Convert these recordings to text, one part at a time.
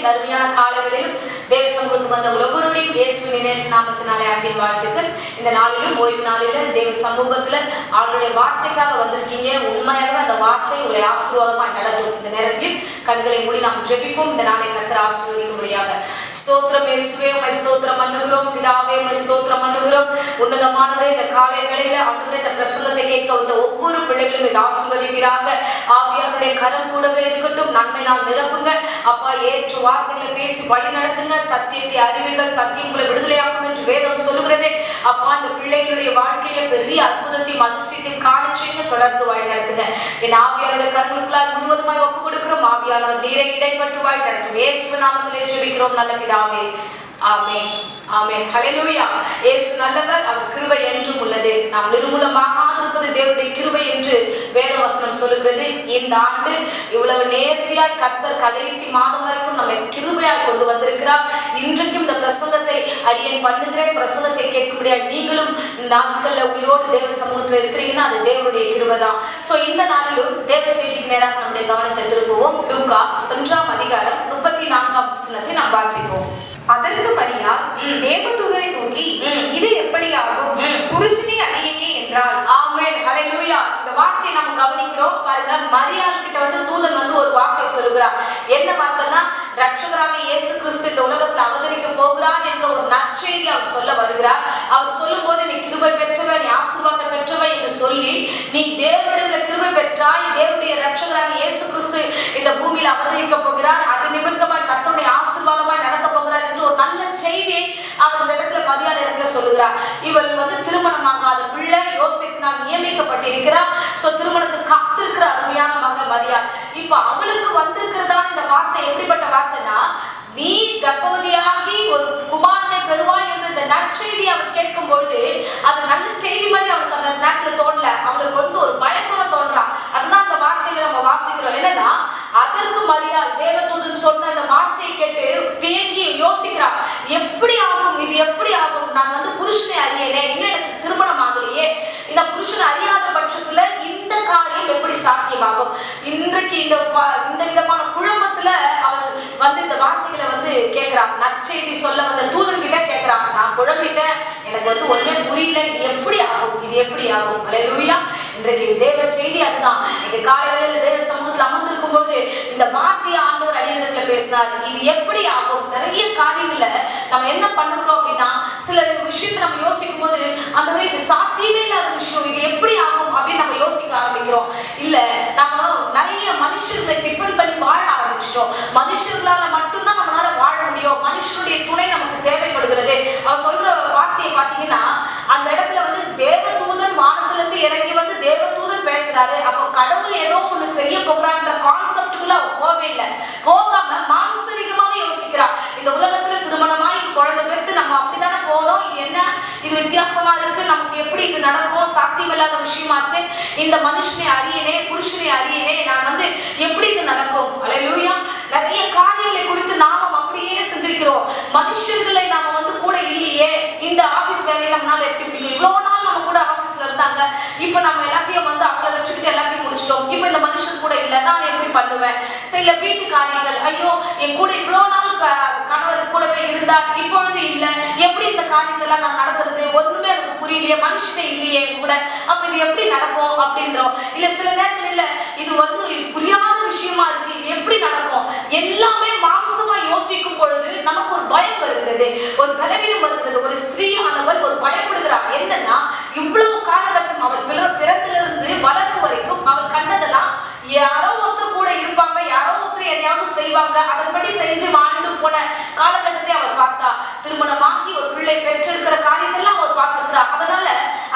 அருமையான காலைகளிலும் தேவ சமூகத்துக்கு வந்த ஒவ்வொருவரையும் இயேசுவின் நேற்று நாமத்தினாலே அன்பின் வாழ்த்துக்கள். இந்த நாளிலும் ஓய்வு நாளில தேவ சமூகத்துல அவருடைய வார்த்தைக்காக வந்திருக்கீங்க. உண்மையாகவே அந்த வார்த்தை உங்களை ஆசீர்வாதமாய் நடத்தும். இந்த நேரத்திலும் கண்களை மூடி நாம் ஜெபிப்போம். இந்த நாளை கர்த்தர் ஆசீர்வதிக்கும்படியாக. ஸ்தோத்திரம் இயேசுவே, உம்மை ஸ்தோத்திரம் பண்ணுகிறோம். பிதாவே, உம்மை ஸ்தோத்திரம் பண்ணுகிறோம். உன்னதமானவரே, இந்த காலை வேளையில ஆண்டவரே இந்த பிரசங்கத்தை கேட்க வந்த ஒவ்வொரு பிள்ளைகளும் இதை ஆசீர்வதிப்பீராக. ஆவியாருடைய கரம் கூடவே இருக்கட்டும். நன்மை நாம் நிரப்புங்க அப்பா. ஏற்று வார்த்தைகளை பேசி வழி நடத்துங்க. சத்தியத்தை அறிவீர்கள், சத்தியம் உங்களை விடுதலையாக்கும் என்று வேதம் சொல்லுகிறதே. அப்பா, இந்த பிள்ளைகளுடைய வாழ்க்கையில பெரிய அற்புதத்தையும் அதிசயத்தையும் காணிச்சீங்க. தொடர்ந்து வழி நடத்துங்க. என் ஆவியாருடைய கரங்களுக்குள்ளால் முழுவதுமாய் ஒப்பு கொடுக்கிறோம். ஆவியானவர் நீரை இடைப்பட்டு வழி நடத்தும். இயேசு நாமத்திலே ஜெபிக்கிறோம் நல்ல பிதாவே, ஆமென், ஆமென். ஹல்லேலூயா. இயேசு நல்லவர், அவர் கிருபை என்றும் உள்ளது. நாம் நிர்மூலமாகாதிருப்பது தேவனுடைய கிருபை என்று வேதவசனம் சொல்லுகிறது. இந்த ஆண்டு இவ்வளவு நேர்த்தியாய் கர்த்தர் கடைசி மாதம் வரைக்கும் நம்மை கிருபையாய் கொண்டு வந்திருக்கிறார். இன்றைக்கும் இந்த பிரசங்கத்தை அடியேன் பண்ணுகிறேன். பிரசங்கத்தை கேட்கும்படியா நீங்களும் நாட்கள்ல உயிரோடு தேவ சமூகத்துல இருக்கிறீங்கன்னா அது தேவனுடைய கிருபை தான். சோ இந்த நாளிலும் தேவ செய்திக்கு நேராக நம்முடைய கவனத்தை திருப்புவோம். லூக்கா 1ஆம் அதிகாரம் 34ஆம் வசனத்தை நாம் வாசிப்போம். அதற்கு மரியாள் தேவதூதரை நோக்கி, இது எப்படி ஆகும், புருஷனை அறியேனே என்றாள். ஆமென், ஹல்லேலூயா. இந்த வார்த்தையை நம்ம கவனிக்கிறோம் பாருங்க. மரியாள் கிட்ட தூதன் ஒரு வார்த்தை சொல்லுகிறார். என்ன வார்த்தைன்னா, ரட்சகராக இயேசு கிறிஸ்து இந்த உலகத்தில் அவதரிக்க போகிறார் என்ற ஒரு நற்செய்தி அவர் சொல்ல வருகிறார். அவர் சொல்லும் போது நீ கிருபை பெற்றவன், நீ ஆசீர்வாதம் பெற்றவன் என்று சொல்லி, நீ தேவனிடத்துல கிருபை பெற்றாய், தேவனுடைய ரட்சகராக இயேசு கிறிஸ்து இந்த பூமியில் அவதரிக்க போகிறார், அது நிமித்தமாய் கர்த்தருடைய ஆசீர்வாதமாய் நடத்த போகிறார் என்று ஒரு நல்ல செய்தியை அவர் இந்த இடத்துல மரியாள் இடத்துல சொல்லுகிறார். இவள் திருமணமாகாத பிள்ளை, யோசேப்பினால் நியமிக்கப்பட்டிருக்கிறார். சோ திருமணத்துக்கு காத்திருக்கிற அருமையான மகள் மரியாள். இப்ப அவளுக்கு வந்திருக்கிறதான இந்த வார்த்தை எப்படிப்பட்ட வார்த்தைனா, நீ கர்ப்பவதியாகி ஒரு குமாரனை பெறுவாய் என்ற இந்த நற்செய்தி அவள் கேட்கும் பொழுது அது நல்ல செய்தி மாதிரி அவளுக்கு அந்த நேரத்துல தோணல. அவளுக்கு ஒரு பயத்தோட தோன்றான். அதுதான் அந்த வார்த்தையில நம்ம வாசிக்கிறோம். என்னன்னா, அதற்கு மரியாள் தேவதூதன் சொன்ன அந்த வார்த்தையை கேட்டு தேங்கி யோசிக்கிறார். எப்படி ஆகும், இது எப்படி ஆகும், நான் புருஷனை அறியனே, இன்னும் எனக்கு திருமணம் ஆகலையே, இந்த புருஷனை அறியாத பட்சத்துல இந்த காரியம் எப்படி சாத்தியமாகும்? இன்றைக்கு இந்த விதமான குழப்பத்துல அவள் இந்த வார்த்தைகளை கேட்கிறான். நற்செய்தி சொல்ல வந்த தூதன் கிட்ட கேட்கிறான். நான் குழம்பிட்டேன், எனக்கு ஒண்ணுமே புரியல, இது எப்படி ஆகும், இது எப்படி ஆகும்? ஹல்லேலூயா. இன்றைக்கு தேவ செய்தி அதுதான். இன்னைக்கு காலையில தேவ சமூகத்தில் அமர்ந்திருக்கும் பொழுது இந்த வார்த்தையை ஆண்டவர் அடியிடத்துல பேசினார். இது எப்படி ஆகும்? நிறைய காரியங்கள்ல நம்ம என்ன பண்ணுகிறோம் அப்படின்னா, சில விஷயத்தை நம்ம யோசிக்கும் போது ஆண்டவரே இது சாத்தியமே இல்லாத விஷயம், இது எப்படி ஆகும் அப்படின்னு நம்ம யோசிக்க ஆரம்பிக்கிறோம். இல்ல, நம்ம நிறைய மனுஷர்களை டிபெண்ட் பண்ணி வாழ ஆரம்பிச்சிட்டோம். மனுஷர்களால மட்டும்தான் நம்மளால வாழ முடியும். மனுஷனுடைய துணை நமக்கு தேவைப்படுகிறது. அவர் சொல்ற வார்த்தையை பாத்தீங்கன்னா, அந்த இடத்துல தேவதூதன் வானத்துல இருந்து இறங்கி தேவதூதன் பேசுறாரு. அப்போ கடவுள் ஏதோ ஒண்ணு செய்ய போகிறான்ற கான்செப்டுக்குள்ள அவ போவே இல்லை. போகாம மாம்சரிகமாவே யோசிக்கிறா. இந்த உலகத்துல திருமணமாய் குழந்தை பெற்று நம்ம அப்படித்தானே போனோம், இது என்ன, இது வித்தியாசமா இருக்கு, நமக்கு எப்படி இது நடக்கும், சாத்தியம் இல்லாத விஷயமாச்சு, இந்த மனுஷனை அறியனே, புருஷனை அறியனே, நான் எப்படி இது நடக்கும்? ஹல்லேலூயா. நிறைய காரியங்களை குறித்து நாம அப்படியே சிந்திக்கிறோம். மனுஷர்களை நாம கூட இல்லையே, இந்த ஆபீஸ் வேலையை நம்மளால எப்படி பிடிக்கும்? இவ்வளவு நாள் நம்ம கூட ஆபீஸ்ல இருந்தாங்க, இப்ப நம்ம எல்லாத்தையும் அவளை வச்சுக்கிட்டு எல்லாத்தையும் முடிச்சிட்டோம், இப்ப இந்த மனுஷன் கூட இல்ல, நான் எப்படி பண்ணுவேன்? சில வீட்டு காரியங்கள், ஐயோ என் கூட இவ்வளவு நாள் கணவர் கூடவே இருந்தார், இப்பொழுது இல்ல, எப்படி இந்த காரியத்தெல்லாம் நான் நடத்துறது? ஒண்ணுமே எனக்கு புரியலையே, மனுஷனே இல்லையே கூட, அப்ப இது எப்படி நடக்கும் அப்படின்றோம். இல்ல சில நேரங்களில் இது புரியாத விஷயமா இருக்கு, இது எப்படி நடக்கும்? எல்லாமே மாம்சமா யோசிக்கும் பொழுது நமக்கு ஒரு பயம் வருகிறது, ஒரு பலவீனம் வருகிறது. ஒரு ஸ்திரீயானவள் ஒரு பயப்படுகிறார். என்னன்னா, இவ்வளவு காலகட்டம் அவள் பிறந்திலிருந்து வளர்ப்பு வரைக்கும் அவள் கண்டதெல்லாம் யாரோ ஒருத்தர் கூட இருப்பாங்க, யாரோ ஒருத்தர் எதையாவது செய்வாங்க, அதன்படி செஞ்சு வாழ்ந்து போன காலகட்டத்தை அவர் பார்த்தா. திருமணமாகி ஒரு பிள்ளை பெற்றெடுக்கிற காரியத்தெல்லாம் அவர் பார்த்திருக்கிறார். அதனால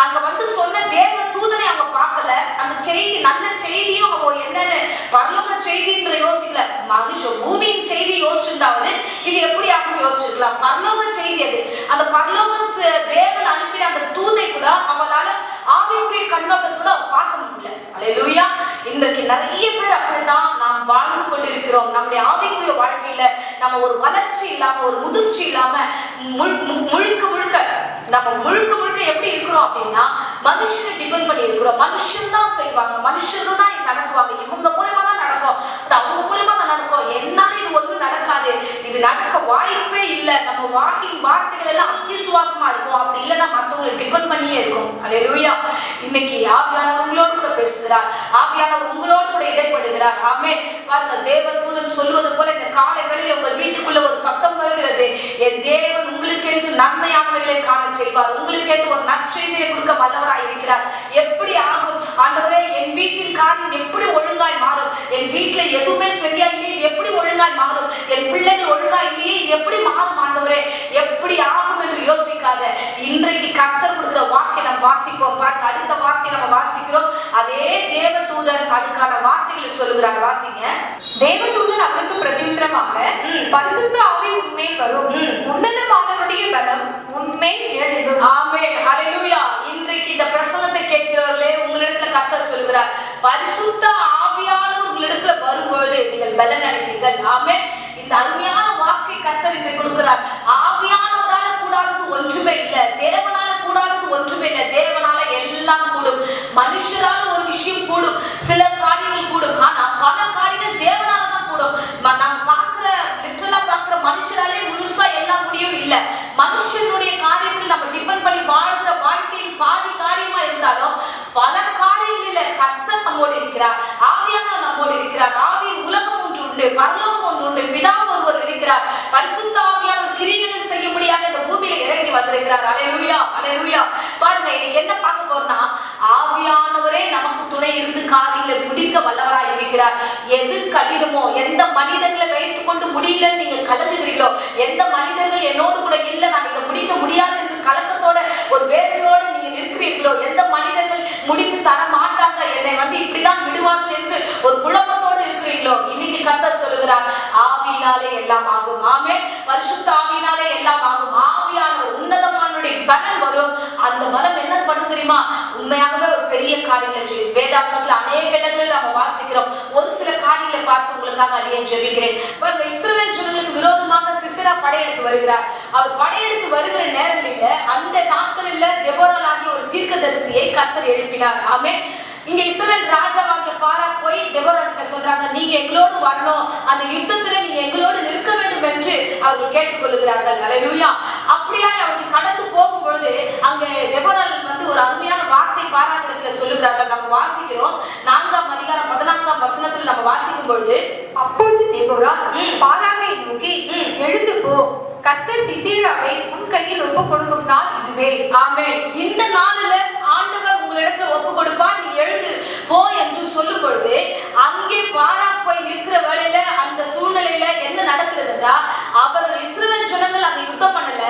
அங்க சொன்ன தேவ தூதனை அவங்க பார்க்கல. அந்த செய்தி, நல்ல செய்தியும் அவங்க என்னன்னு பரலோக செய்தின்ற யோசிக்கல. பூமியின் செய்தி யோசிச்சிருந்தாவது இது எப்படி ஆகும் யோசிச்சிருக்கலாம். பரலோக செய்தி அது. அந்த பரலோக தேவன் அனுப்பின அந்த தூதை கூட அவளால ஆவிக்குரிய கண்ணோட்டத்தோட பார்க்க முடியல. ஹல்லேலூயா. இன்றைக்கு நிறைய பேர் அப்படித்தான் நாம் வாழ்ந்து கொண்டிருக்கிறோம். நம்முடைய ஆவிக்குரிய வாழ்க்கையில வாழ்க்கையில நம்ம ஒரு வளர்ச்சி இல்லாம ஒரு முதிர்ச்சி இல்லாம முழுக்க முழுக்க எப்படி இருக்கிறோம் அப்படின்னா மனுஷனை டிபெண்ட் பண்ணி இருக்கிறோம். மனுஷன் தான் செய்வாங்க, மனுஷர்கள் தான் நடத்துவாங்க, இவங்க மூலமா தான் நடக்கும், அது அவங்க மூலமா தான் நடக்கும், என்னால இது ஒண்ணும் நடக்காது, இது நடக்க வாய்ப்பே இல்லை, நம்ம வார்த்தைகள் எல்லாம் அவிசுவாசமா இருக்கும். அப்படி இல்லைன்னா மற்றவங்களை டிபெண்ட் பண்ணியே இருக்கும். அல்லேலூயா. இன்னைக்கு ஆவியானவர் உங்களோடு கூட பேசுகிறார், ஆவியானவர் உங்களோடு கூட இடைப்படுகிறார். ஆமே. பாருங்க, தேவ தூதன் சொல்வது போல இந்த காலை வேளையில உங்கள் வீட்டுக்குள்ள ஒரு சத்தம் வருகிறது. என் தேவன் உங்களுக்கு என்று நன்மையானவைகளை காண செய்வார், உங்களுக்கு என்று ஒரு நற்செய்தியை கொடுக்க வல்லவராய் இருக்கிறார். எப்படி ஆகும் ஆண்டவரே? என் வீட்டின் காரியம் எப்படி ஒழுங்காய் மாறும்? என் வீட்டுல எதுவுமே சரியா இல்லையே, எப்படி ஒழுங்காய் மாறும்? என் பிள்ளைகள் ஒழுங்கா இல்லையே, எப்படி மாறும் ஆண்டவரே? எப்படி ஆகும் என்று யோசிக்காத, இன்றைக்கு கர்த்தர் கொடுக்கிற வாக்கை நம்ம வாசிப்போம். பாருங்க, அடுத்த வார்த்தை நம்ம வாசிக்கிறோம். அதே தேவ தூதன் அதுக்கான வார்த்தைகளை சொல்லுகிறார். வாசிங்க. தேவதூதன் அவனுக்கு பிரதியுத்தரமாக, பரிசுத்த ஆவி உன்மேல் வரும், உன்னதமானவருடைய பலம் உன்மேல் எழுதும். ஆமென். ஹல்லேலூயா. இன்றைக்கு இந்த பிரசங்கத்தை கேட்கிறவர்களே, உங்களிடத்துல கர்த்தர் சொல்கிறார், பரிசுத்த ஆவியானவர் உங்களிடத்துல வரும்பொழுது நீங்கள் பலன் அடைவீர்கள். ஆமென். இந்த அருமையான வாக்கை கர்த்தர் இன்றைக்கு கொடுக்கிறார். ஆவியானவரால கூடாதது ஒன்றுமே இல்லை, தேவனால கூடாதது ஒன்றுமே இல்லை. தேவனால எல்லாம் கூடும், மனுஷரால ஒரு விஷயம் கூடும், சில காரியங்கள் கூடும், ஆனா பல காரியங்கள் தேவனால தான் கூடும். நம்ம பார்க்கிற லிட்டரலா பார்க்கிற மனுஷராலே முழுசா எல்லாம் முடியும் இல்ல. மனுஷனுடைய காரியத்தில் நம்ம டிபெண்ட் பண்ணி வாழ்கிற வாழ்க்கையின் பாதி காரியமா இருந்தாலும் பல காரியங்களில் கர்த்தர் நம்மோடு இருக்கிறார், ஆவியானவர் நம்மோடு இருக்கிறார். ஆவியின் உலகம் ஒன்று உண்டு, பரலோகம் ஒன்று உண்டு, பிதா ஒருவர் இருக்கிறார். பரிசுத்த ஆவியானவர் கிரியைகள் செய்ய முடியாத இந்த பூமியில இறங்கி வந்திருக்கிறார். அல்லேலூயா, அல்லேலூயா. பாருங்க, இன்னைக்கு என்ன பார்க்க போறோம்னா, ஆவியானவரே நமக்கு துணை இருந்து காரியங்களை முடிக்க வல்லவராய் இருக்கிறார். எது கடினமோ, எந்த மனிதர்களை வைத்துக் கொண்டு முடியலன்னு நீங்க கலங்குகிறீங்களோ, எந்த மனிதர்கள் என்னோடு கூட இல்லை, நான் இதை முடிக்க முடியாது என்று கலக்கத்தோட ஒரு வேதனையோடு நீங்க நிற்கிறீர்களோ, எந்த மனிதர்கள் முடித்து தர மாட்டாங்க, என்னை இப்படிதான் விடுவார்கள் என்று ஒரு குழப்பத்தோடு இருக்கிறீங்களோ, இன்னைக்கு கர்த்தர் சொல்லுகிறார், ஆவியினாலே எல்லாம் ஆகும். ஆமென். பரிசுத்த ஆவியினாலே எல்லாம் ஆகும். ஆவியானவர் உன்னதமானவருடைய பலம் வரும். அந்த பலம் என்ன பண்ணும் தெரியுமா? உண்மையாகவே ஒரு பெரிய காரியங்களை செய்யும். வேதாகமத்தில் அநேக இடங்களில் நம்ம வாசிக்கிறோம். ஒரு சில காரியங்களை பார்த்து உங்களுக்காக அடியேன் ஜெபிக்கிறேன். இஸ்ரவேல் ஜனங்களுக்கு விரோதமாக சிசரா படையெடுத்து வருகிறார். அவர் படையெடுத்து வருகிற நேரங்களில அந்த நாட்களில் தெபோராள் ஆகிய ஒரு தீர்க்கதரிசியை கர்த்தர் எழுப்பினார். ஆமென். இங்க இஸ்ரவேல் ராஜாவாகிய பாராக் போய் தெபோரா கிட்ட சொல்றாங்க, நீங்க எங்களோடு வரணும், அந்த யுத்தத்துல நீங்க எங்களோடு நிற்க வேண்டும் என்று அவர்கள் கேட்டுக்கொள்கிறார்கள். அல்லேலூயா. அப்படியே அவர்கள் கடந்து போகும் பொழுது அங்க தெபோராள் ஒரு அருமையான வார்த்தை பாராக்கிடத்துல சொல்லுகிறார்கள். நம்ம வாசிக்கிறோம் 4ஆம் அதிகாரம் 14ஆம் வசனத்தில் நம்ம வாசிக்கும் பொழுது, அப்பொழுது தெபோரா பாராக்கை நோக்கி, எழுந்து போ, கர்த்தர் சிசேராவை உன் கையில் ஒப்பு கொடுக்கும் நாள் இதுவே. ஆமென். இந்த நாளில ஆண்டவர் உங்களிடத்துல ஒப்பு கொடுப்பார், நீ எழுந்து போ என்று சொல்லும் பொழுது அங்கே பாராக் போய் நிற்கிற வேளையில அந்த சூழ்நிலையில என்ன நடக்கிறதுன்னா, அவர்கள் இஸ்ரவேல் ஜனங்கள் அங்க யுத்தம் பண்ணல,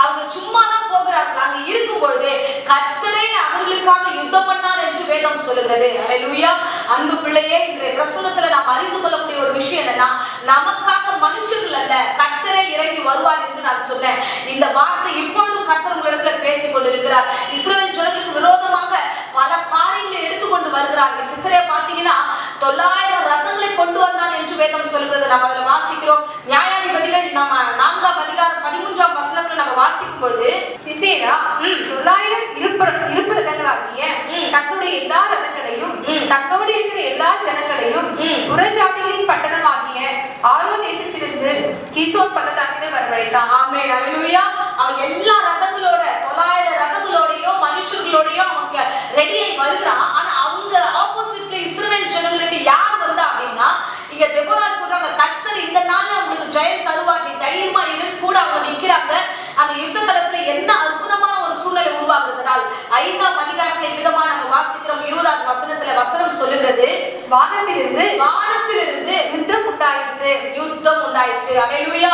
அவங்க சும்மா தான் போகிறார்கள். அங்க இருக்கும் பொழுது கர்த்தரே அவர்களுக்காக யுத்தம் பண்ணார் என்று வேதம் சொல்லுகிறது. அல்லேலூயா. அன்பு பிள்ளையே, இன்றைய பிரசங்கத்துல நாம் அறிந்து கொள்ளக்கூடிய ஒரு விஷயம் என்னன்னா, நமக்காக மனுஷர்கள் அல்ல, கர்த்தரே இறங்கி வருவார் என்று நான் சொன்னேன். இந்த வார்த்தை இப்பொழுதும் கர்த்தர் உங்களிடத்துல பேசிக் கொண்டிருக்கிறார். இஸ்ரவேல் ஜனங்களுக்கு விரோதமாக பல காரியங்களை எடுத்துக்கொண்டு வருகிறார். சிசரா பாத்தீங்கன்னா 900 ரதங்களை கொண்டு வந்தான் என்று வேதம் சொல்கிறது. நம்ம அதுல வாசிக்கிறோம். நியாயாதிபதிகள் நம்ம 4ஆம் அதிகாரம் 13ஆம் வசனத்துல நம்ம வாசிக்கும் பொழுது, சிசேரா 900 இருப்பு ரதங்களாகிய தன்னுடைய எல்லா ரதங்களையும் தன்னோடு இருக்கிற எல்லா ஜனங்களையும் புறஜாதிகளின் பட்டணமாகிய ஆரோ தேசத்திலிருந்து கீசோன் பள்ளத்தாக்கிலே வரவழைத்தான். ஆமென். அல்லேலூயா. அவன் எல்லா ரதங்களோட 900 ரதங்களோடையோ மனுஷர்களோடையோ அவங்க ரெடியாகி வருகிறான். ஆனா அவங்க ஆப்போசிட்ல இஸ்ரவேல் ஜனங்களுக்கு யார் வந்தா அப்படின்னா, இங்க தெபோரா சொல்றாங்க, கர்த்தர் இந்த நாள்ல உங்களுக்கு ஜெயம் தருவார், நீ தைரியமா இரு கூட அவங்க நிக்கிறாங்க. அந்த யுத்த களத்துல என்ன அற்புதமான ஒரு சூழ்நிலை உருவாக்குறதுனால் 5ஆம் அதிகாரத்தில் விதமா நம்ம வாசிக்கிறோம். 20ஆம் வசனத்துல வசனம் சொல்லுகிறது, வானத்திலிருந்து யுத்தம் உண்டாயிற்று. அல்லேலூயா.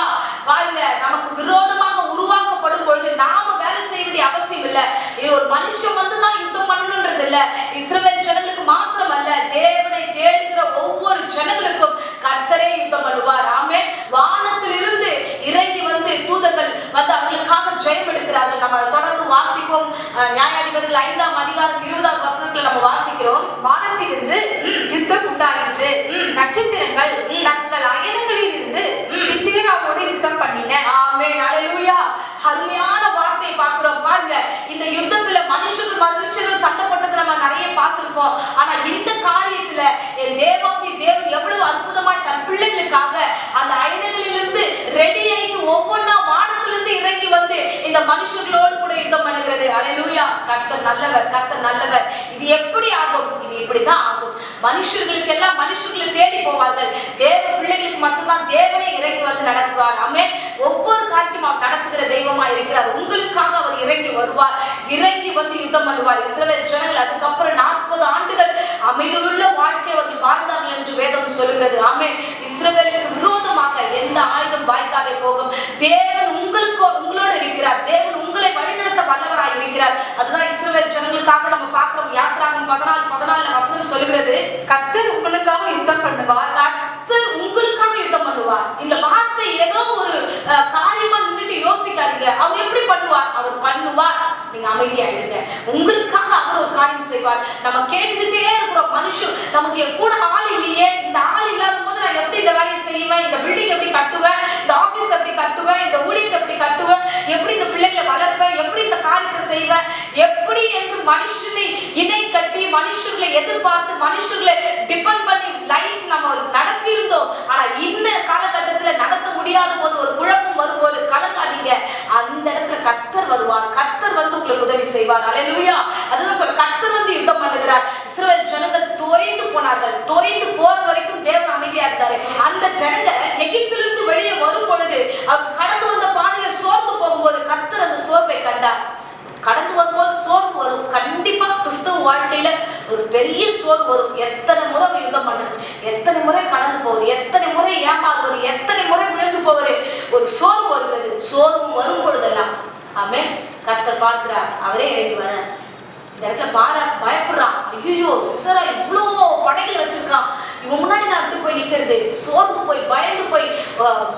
பாருங்க, நமக்கு விரோதமாக உருவாக்கப்படும் பொழுது நாம வேலை செய்ய வேண்டிய அவசியம் இல்ல. இது ஒரு மனுஷன் தான் யுத்தம் பண்ணணும்ன்றது இல்ல. இஸ்ரவேல் ஜனங்களுக்கு மாத்திரம் அல்ல, தேவனை தேடுகிற ஒவ்வொரு ஜனங்களுக்கும் கர்த்தரே யுத்தம் பண்ணுவார். ஆமென். வானத்திலிருந்து இறங்கி வந்து தூதர்கள் வந்து அவர்களுக்காக ஜெயம் எடுக்கிறார்கள். நம்ம தொடர்ந்து வாசிப்போம். நியாயாதிபதிகள் 5ஆம் அதிகாரம் 20ஆம் வசனத்துல நம்ம வாசிக்கிறோம், வானத்திலிருந்து யுத்தம் உண்டாயிற்று, நட்சத்திரங்கள் தங்கள் அயனங்களில் இருந்து மனுஷர்கள் சண்டை போட்டதை நம்ம நிறைய பார்த்திருப்போம். ஆனா இந்த காரியத்துல என் தேவன் எவ்வளவு அற்புதமாய் தன் பிள்ளைகளுக்காக அந்த ஐநகளிலிருந்து ரெடி ஆகி ஒவ்வொன்றா வானத்திலிருந்து இறங்கி வந்து இந்த மனுஷர்களோடு கூட யுத்தம் பண்ணுகிறது. அல்லேலூயா. கர்த்தர் நல்லவர். இது எப்படி ஆகும்? இது இப்படிதான் ஆகும். மனுஷர்களை தேடி போவார்கள். தேவ பிள்ளைகளுக்கு மட்டும்தான் தேவனே இறங்கி வந்து நடத்துவார். ஆமென். ஒவ்வொரு காரியத்தையும் அவர் நடத்துகிற தெய்வமா இருக்கிறார். உங்களுக்காக அவர் இறங்கி வருவார், இறங்கி வந்து யுத்தம் பண்ணுவார். இஸ்ரவேல் ஜனங்கள் அதுக்கப்புறம் 40 ஆண்டுகள் அமைதியுள்ள வாழ்க்கை அவர்கள் வாழ்ந்தார்கள் என்று வேதம் சொல்கிறது. ஆமென். இஸ்ரவேலுக்கு விரோதமாக எந்த ஆயுதம் வாய்க்காதே போகும். தேவன் உங்களோடு இருக்கிறார். தேவன் உங்களை வழிநடத்த வல்லவராய் இருக்கிறார். அதுதான் இஸ்ரவேல் ஜனங்களுக்காக நம்ம பார்க்கிறோம். யாத்திராகமம் 14:14 வசனம் சொல்கிறது, கர்த்தர் உங்களுக்காக யுத்தம் பண்ணுவார். கர்த்தர் உங்களுக்காக யுத்தம் பண்ணுவார். இந்த வார்த்தை ஏதோ ஒரு காரியமா நின்னுட்டு யோசிக்காதீங்க. அவர் எப்படி பண்ணுவார்? அவர் பண்ணுவார். நீங்க அமைதியா இருங்க. உங்களுக்காக அவர் ஒரு காரியம் செய்வார். நம்ம கேட்டுக்கிட்டே இருக்கிறோம், மனுஷன் நமக்கு கூட ஆள் இல்லையே, இந்த ஆள் இல்லாத போது நான் எப்படி இந்த வேலையை செய்வேன், இந்த பில்டிங் எப்படி கட்டுவேன், இந்த ஆபீஸ் எப்படி கட்டுவேன், இந்த ஊழியத்தை எப்படி கட்டுவேன், எப்படி இந்த பிள்ளைகளை வளர்ப்பேன், எப்படி இந்த காரியத்தை செய்வேன், எப்படி என்று மனுஷனை இணை கட்டி மனுஷர்களை எதிர்பார்த்து மனுஷர்களை டிபெண்ட் பண்ணி லைஃப் நம்ம நடத்தி இருந்தோம். ஆனா இந்த காலகட்டத்துல நடத்த முடியாத போது, ஒரு குழப்பம் வரும்போது கலங்காதீங்க. அந்த இடத்துல கர்த்தர் வருவார். கர்த்தர் வந்து உங்களுக்கு உதவி செய்வார். அல்லேலூயா. அதுதான் சொல்ற, கர்த்தர் வந்து யுத்தம் பண்ணுகிறார். இஸ்ரவேல் ஜனங்கள் தோய்ந்து போனார்கள். தோய்ந்து போற வரைக்கும் தேவன் அமைதியா இருந்தாரு. அந்த ஜனங்கள் எகிப்திலிருந்து வெளியே வரும் பொழுது அவர் கடந்து வந்த பாதையில சோர்ந்து போகும்போது கர்த்தர் அந்த சோர்வை கண்டார். கடந்து வரும்போது சோர்வு வரும். கண்டிப்பா கிறிஸ்தவ வாழ்க்கையில ஒரு பெரிய சோர்வு வரும். எத்தனை முறை யுத்தம் பண்றது, எத்தனை முறை கடந்து போவது, எத்தனை முறை ஏமாறுவது, எத்தனை முறை விழுந்து போவது, ஒரு சோர்வு வருகிறது. சோர்வு வரும் பொழுதெல்லாம் ஆமென், கர்த்தர் பார்க்கிறார். அவரே இறங்கி வர இந்த இடத்துல பயப்படுறான். ஐயோ, சிசரா இவ்வளோ படைகள் வச்சிருக்கான், இவன் முன்னாடி நான் அப்படி போய் நிக்கிறது. சோர்ந்து போய் பயந்து போய்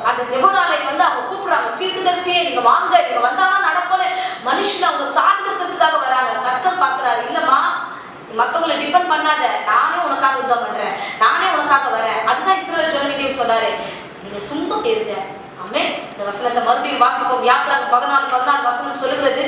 அந்த தெபோராலை வந்து அவங்க கூப்பிடுறாங்க, தீர்க்கதரிசியே நீங்க வாங்க, நீங்க வந்தாதான் நடக்கும்னு மனுஷன் அவங்க சார்ந்திருக்கிறதுக்காக வராங்க. கர்த்தர் பார்க்கிறாரு, இல்லம்மா மத்தவங்களை டிபெண்ட் பண்ணாத, நானே உனக்காக யுத்தம் பண்றேன், நானே உனக்காக வரேன். அதுதான் இஸ்ரவேல் ஜனங்களிடையே சொன்னாரு, நீங்க சும்மா இருங்க. ஆமென். இந்த வசனத்தை மறுபடியும் வாசிப்போம். யாத்திராகமம் 14:14 வசனம் சொல்லுகிறது,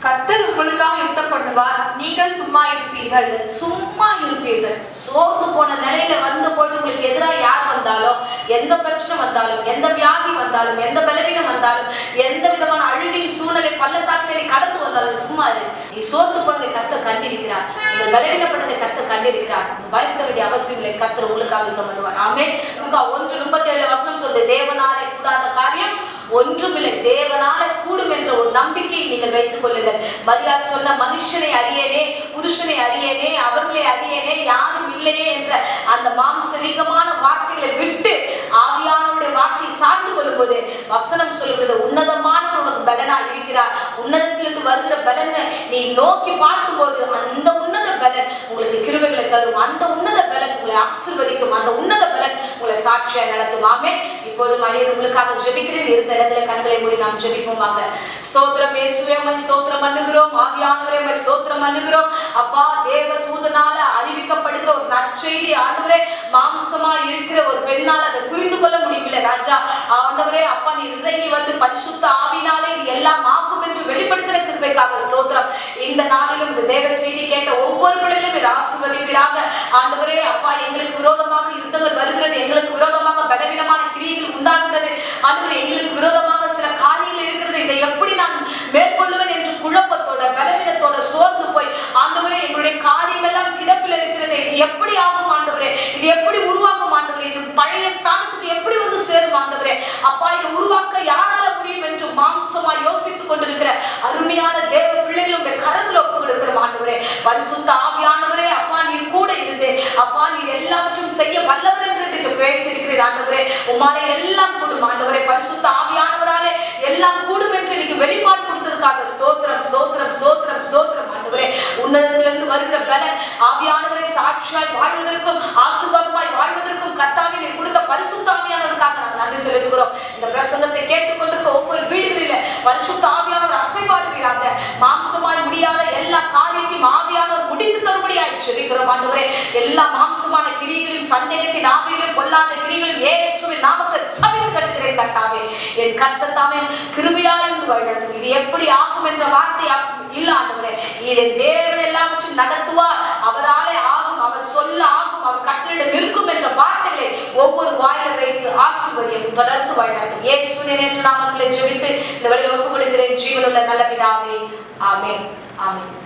கர்த்தர் உங்களுக்காக யுத்தம் பண்ணுவார், நீங்கள் சும்மா இருப்பீர்கள். சும்மா இருப்பீர்கள். சோர்ந்து போன நிலையில வந்த பொழுது உங்களுக்கு எதிராக யார் வந்தாலும், எந்த பிரச்சனை வந்தாலும், எந்த வியாதி வந்தாலும், எந்த பலவீனம் வந்தாலும், எந்த விதமான அழுகின் சூழ்நிலை பள்ளத்தாக்கிலே கடந்து வந்தாலும் சும்மா இரு. நீ சோர்ந்து போனதை கர்த்தர் கண்டிருக்கிறார். நீங்கள் பலவீனப்பட்டதை கர்த்தர் கண்டிருக்கிறார். பயப்பட வேண்டிய அவசியம் இல்லை. கர்த்தர் உங்களுக்காக யுத்தம் பண்ணுவார். ஆமென். 1:37 வசனம் சொல்லுது, தேவனாலே கூடாத காரியம் ஒன்றுமில்லை, தேவனால கூடும் என்ற ஒரு நம்பிக்கையை நீங்கள் வைத்துக் கொள்ளுங்கள். மரியாதை சொன்ன, மனுஷனை அறியேனே, புருஷனை அறியேனே, அவர்களை அறியேனே, யாரும் இல்லையே என்ற அந்த மாம்சரீகமான வார்த்தைகளை விட்டு ஆவியானவருடைய வார்த்தையை சார்ந்து கொள்ளும்போது வசனம் சொல்லுகிறது, உன்னதமானவர் உனக்கு பலனா இருக்கிறார். உன்னதத்திலிருந்து வருகிற பலனை நீ நோக்கி பார்க்கும்போது அந்த உன்னத பலன் உங்களுக்கு கிருபைகளை தரும். அந்த உன்னத பலன் உங்களை ஆசீர்வதிக்கும். அந்த உன்னத பலன் உங்களை சாட்சியா நடத்தும். ஆமென். இப்போது அடியேன் உங்களுக்காக ஜெபிக்கிறேன். இருந்த இடத்துல கண்களை மூடி நாம் ஜெபிப்போமாக. ஸ்தோத்திரம் இயேசுவே, உம்மை ஸ்தோத்திரம் பண்ணுகிறோம். ஆவியானவரே, உம்மை ஸ்தோத்திரம் பண்ணுகிறோம். அப்பா, தேவ தூதனால அறிவிக்கப்படுகிற ஒரு நற்செய்தி ஆண்டவரே, மாம்சமா இருக்கிற ஒரு பெண்ணால் அதை புரிந்து கொள்ள முடியவில்லை ராஜா. ஆண்டவரே அப்பா, நீ இறங்கி வந்து பரிசுத்த ஆவினாலே இது எல்லாம் ஆகும் என்று வெளிப்படுத்தின கிருபைக்காக ஸ்தோத்திரம். இந்த நாளிலும் இந்த தேவ செய்தி கேட்ட ஒவ்வொரு பிள்ளைகளும் ஆசீர்வதிப்பீராக. ஆண்டவரே அப்பா, எங்களுக்கு விரோதமாக யுத்தங்கள் வருகிறது, எங்களுக்கு விரோதமாக பலவீனமான கிரியைகள் உண்டாகிறது. ஆண்டவரே, எங்களுக்கு விரோதமாக சில காரியங்கள் இருக்கிறது, இதை எப்படி நான் மேற்கொள்ளுவேன் என்று குழப்பத்தோட பலவீனத்தோட சோர்ந்து போய் ஆண்டவரே, எங்களுடைய காரியம் எல்லாம் கிடப்பில் இருக்கிறது, இது எப்படி ஆகும் ஆண்டவரே, இது எப்படி உருவாகும் ஆண்டவரே, இது பழைய ஸ்தானத்துக்கு எப்படி வந்து சேரும் ஆண்டவரே. அப்பா, இதை உருவாக்க யாரால முடியும் என்று மாம்சமா யோசித்துக் கொண்டிருக்கிற அருமையான தேவ பிள்ளைகளுடைய கரத்துல ஒப்பு கொடுக்கிறோம் ஆண்டவரே. பரிசுத்த ஆவியானவரே அப்பா, நீர் கூட இருந்து அப்பா, நீர் எல்லாவற்றையும் செய்ய வல்லவர் என்று பேசியிருக்கிறீர் ஆண்டவரே. உம்மாலே எல்லாம் கூடும் ஆண்டவரே. பரிசுத்த ஆவியானவராலே எல்லாம் கூடும் என்று நீங்க வெளிப்பாடு கொடுத்ததுக்காக ஸ்தோத்திரம், ஸ்தோத்திரம், ஸ்தோத்திரம், ஸ்தோத்திரம் ஆண்டவரே. உன்னதத்திலிருந்து வருகிற பலன் ஆவியானவரை சாட்சியாய் வாழ்வதற்கும் ஆசீர்வாதமாய் வாழ்வதற்கும் கர்த்தாவே நீர் கொடுத்த பரிசுத்த ஆவியானவருக்காக நாங்கள் நன்றி செலுத்துகிறோம். இந்த பிரசங்கத்தை கேட்டுக்கொண்டிருக்க ஒவ்வொரு வீடுகளில பரிசுத்த ஆவியானவர் அசைவாடுவீராக. மாம்சமாய் முடியாத எல்லா காரியத்தையும் ஆவியானவர் முடித்து தரும்படியாய் ஜெபிக்கிறோம் ஆண்டவரே. எல்லா மாம்சமான கிரியைகளையும் சந்தேகத்தின் ஆவிகளையும் பொல்லாத கிரியைகளையும் இயேசுவின் நாமத்தில் சபித்து கட்டுகிறேன் கர்த்தாவே. என் கர்த்தர் தாமே கிருபையாய் இருந்து வழிநடத்தும். இது எப்படி ஆகும் என்ற வார்த்தை இல்ல ஆண்டவரே, இதை தேவன் எல்லாவற்றையும் நடத்துவார், அவராலே ஆகும், அவர் சொல்ல ஆகும், அவர் கட்டளையிட நிற்கும் என்ற வார்த்தைகளை ஒவ்வொரு வாயில வைத்து ஆசீர்வதியும் தொடர்ந்து வழிநடத்தும். இயேசுவின் நேற்று நாமத்திலே ஜெபித்து இந்த வேளையில ஒப்புக் கொடுக்கிறேன் ஜீவனுள்ள நல்ல பிதாவே. ஆமென். ஆமென்.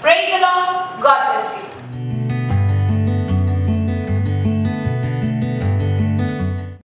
Praise the Lord. God bless you.